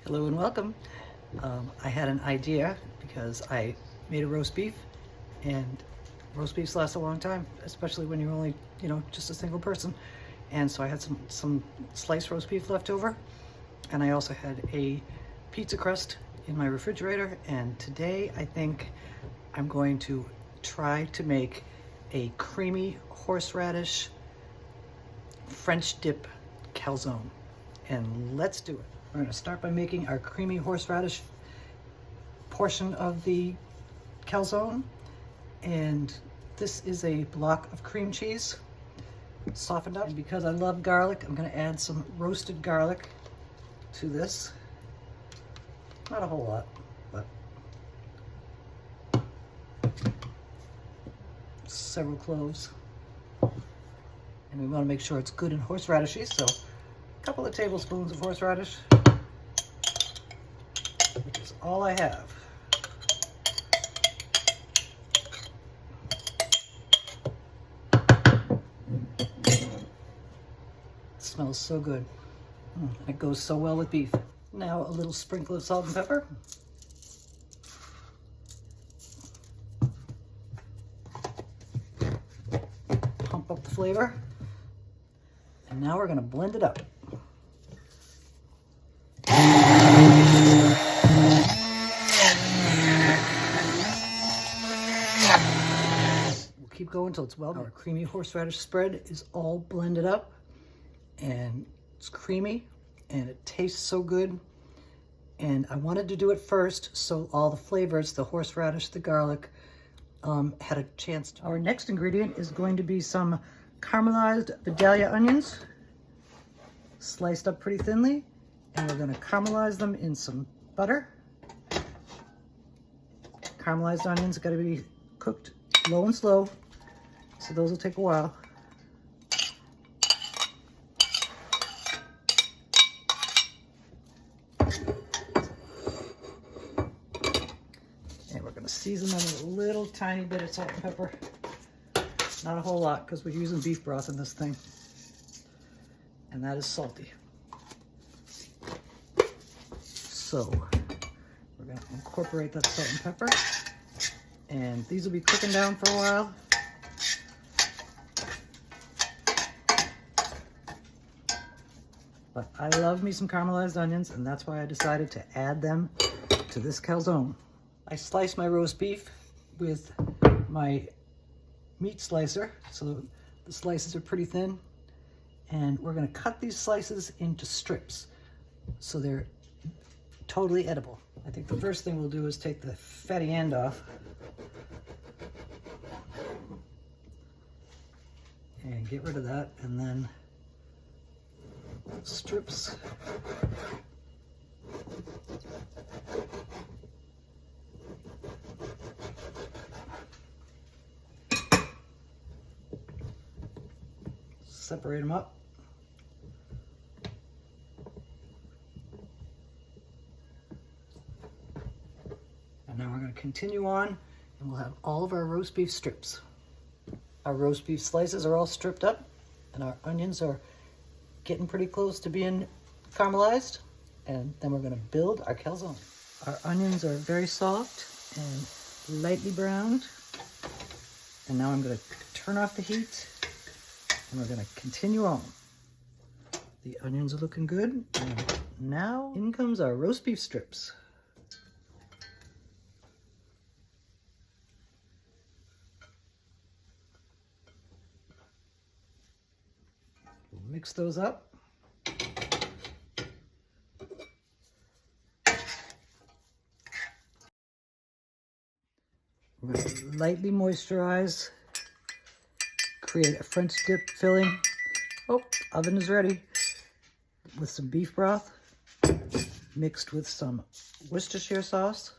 Hello and welcome. I had an idea because I made a roast beef, and roast beefs last a long time, especially when you're only, just a single person. And so I had some sliced roast beef left over, and I also had a pizza crust in my refrigerator. And today I think I'm going to try to make a creamy horseradish French dip calzone. And let's do it. We're going to start by making our creamy horseradish portion of the calzone. And this is a block of cream cheese, softened up. And because I love garlic, I'm going to add some roasted garlic to this. Not a whole lot, but several cloves. And we want to make sure it's good and horseradishy, so a couple of tablespoons of horseradish, which is all I have. It smells so good. It goes so well with beef. Now a little sprinkle of salt and pepper. Pump up the flavor. And now we're going to blend it up. We'll keep going until it's well. Our creamy horseradish spread is all blended up, and it's creamy, and it tastes so good. And I wanted to do it first so all the flavors, the horseradish, the garlic, had a chance to. Our next ingredient is going to be some caramelized Vidalia onions, sliced up pretty thinly, and we're going to caramelize them in some butter. Caramelized onions got to be cooked low and slow, so those will take a while. And we're going to season them with a little tiny bit of salt and pepper. Not a whole lot, because we're using beef broth in this thing. And that is salty. So we're going to incorporate that salt and pepper. And these will be cooking down for a while. But I love me some caramelized onions, and that's why I decided to add them to this calzone. I sliced my roast beef with my meat slicer, so the slices are pretty thin, and we're going to cut these slices into strips so they're totally edible. I think the first thing we'll do is take the fatty end off and get rid of that, and then strips. Separate them up. And now we're going to continue on, and we'll have all of our roast beef strips. Our roast beef slices are all stripped up, and our onions are getting pretty close to being caramelized. And then we're going to build our calzone. Our onions are very soft and lightly browned. And now I'm going to turn off the heat, and we're going to continue on. The onions are looking good, and now in comes our roast beef strips. We'll mix those up. We're going to lightly moisturize, create a French dip filling. Oh, oven is ready. With some beef broth mixed with some Worcestershire sauce.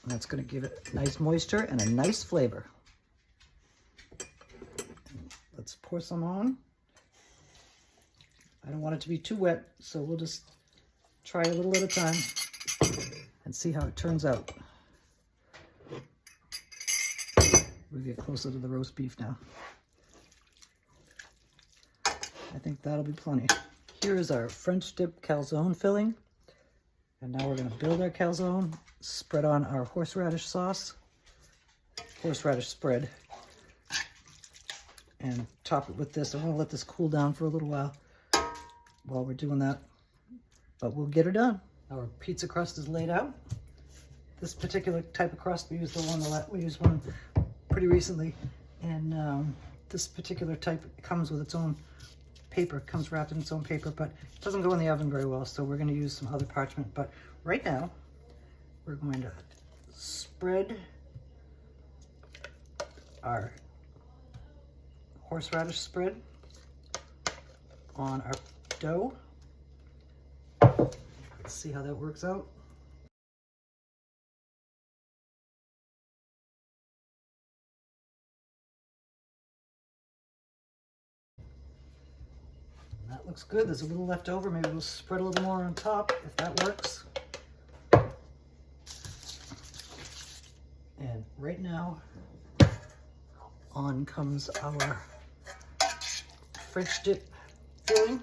That's going to give it nice moisture and a nice flavor. Let's pour some on. I don't want it to be too wet, so we'll just try a little at a time and see how it turns out. We're we get closer to the roast beef now. I think that'll be plenty. Here is our French dip calzone filling. And now we're gonna build our calzone, spread on our horseradish sauce, horseradish spread, and top it with this. I wanna let this cool down for a little while we're doing that, but we'll get her done. Our pizza crust is laid out. This particular type of crust, we used one pretty recently, and this particular type comes with its own paper, comes wrapped in its own paper, but it doesn't go in the oven very well, so we're going to use some other parchment. But right now, we're going to spread our horseradish spread on our dough. Let's see how that works out. That looks good. There's a little left over. Maybe we'll spread a little more on top if that works. And right now, on comes our French dip filling.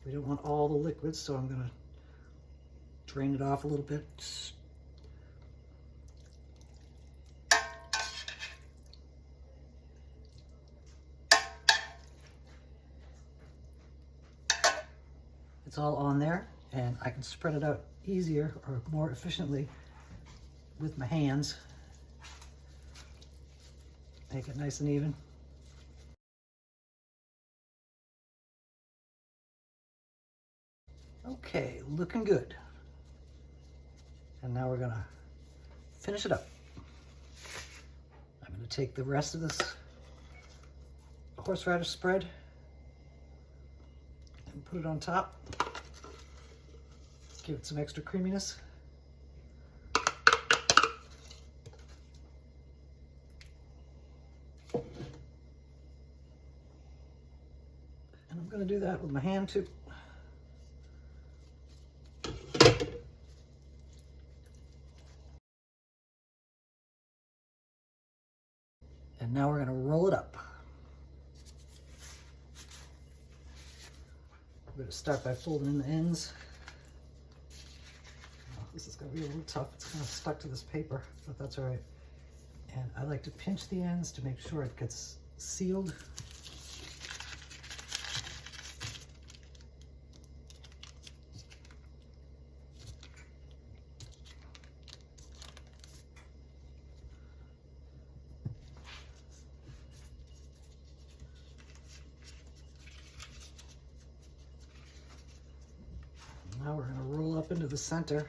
We don't want all the liquids, so I'm going to drain it off a little bit. It's all on there, and I can spread it out easier or more efficiently with my hands. Make it nice and even. Okay, looking good. And now we're gonna finish it up. I'm gonna take the rest of this horseradish spread and put it on top. Give it some extra creaminess. And I'm going to do that with my hand too. And now we're going to roll it up. I'm going to start by folding in the ends. This is going to be a little tough. It's kind of stuck to this paper, but that's all right. And I like to pinch the ends to make sure it gets sealed. Now we're going to roll up into the center.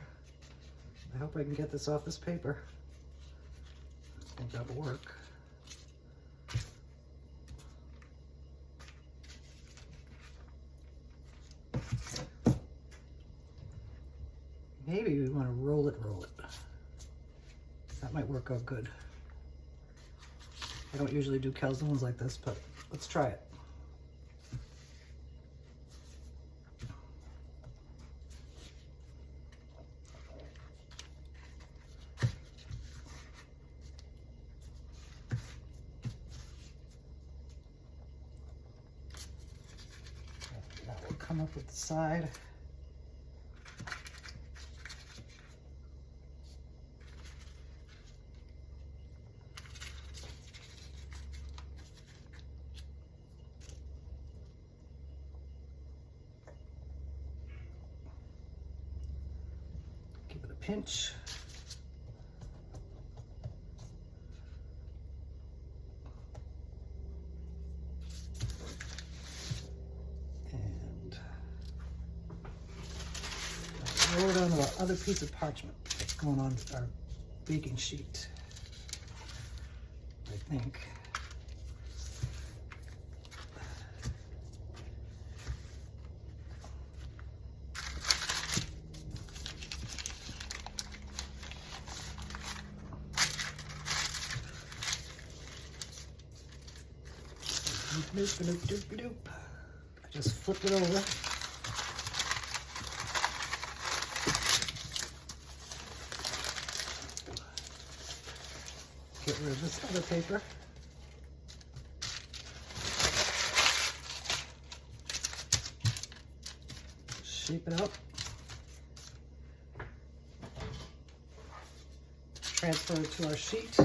I hope I can get this off this paper. I think that'll work. Maybe we want to roll it. That might work out good. I don't usually do calzones like this, but let's try it. Come up with the side. Give it a pinch. Roll it onto our other piece of parchment that's going on our baking sheet, I think. I just flipped it over. Get rid of this other paper. Shape it up. Transfer it to our sheet.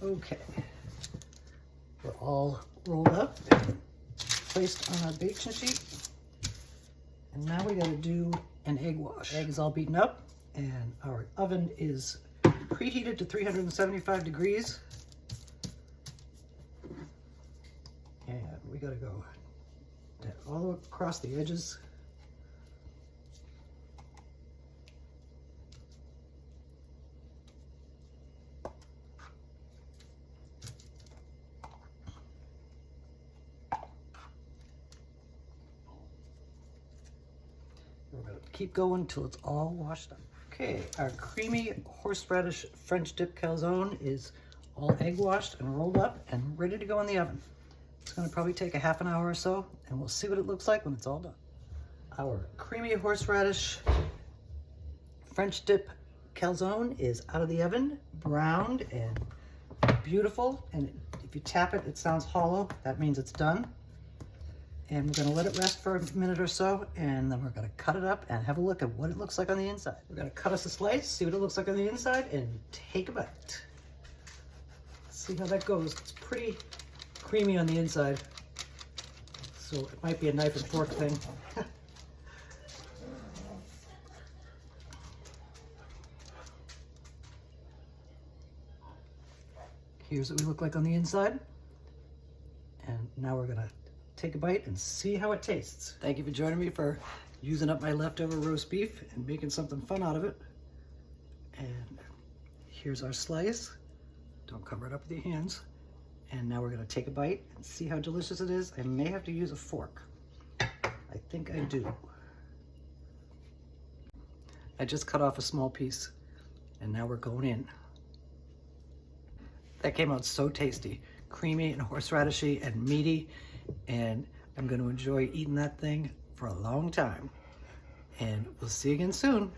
Okay, we're all rolled up, placed on our baking sheet, and now we gotta do an egg wash. Egg is all beaten up, and our oven is preheated to 375 degrees, and we gotta go all the way across the edges. We're going to keep going until it's all washed up. Okay, our creamy horseradish French dip calzone is all egg washed and rolled up and ready to go in the oven. It's going to probably take a half an hour or so, and we'll see what it looks like when it's all done. Our creamy horseradish French dip calzone is out of the oven, browned and beautiful, and if you tap it, it sounds hollow. That means it's done. And we're gonna let it rest for a minute or so, and then we're gonna cut it up and have a look at what it looks like on the inside. We're gonna cut us a slice, see what it looks like on the inside, and take a bite. See how that goes. It's pretty creamy on the inside, so it might be a knife and fork thing. Here's what we look like on the inside, and now we're gonna take a bite and see how it tastes. Thank you for joining me for using up my leftover roast beef and making something fun out of it. And here's our slice. Don't cover it up with your hands. And now we're gonna take a bite and see how delicious it is. I may have to use a fork. I think I do. I just cut off a small piece, and now we're going in. That came out so tasty. Creamy and horseradishy and meaty. And I'm going to enjoy eating that thing for a long time. And we'll see you again soon.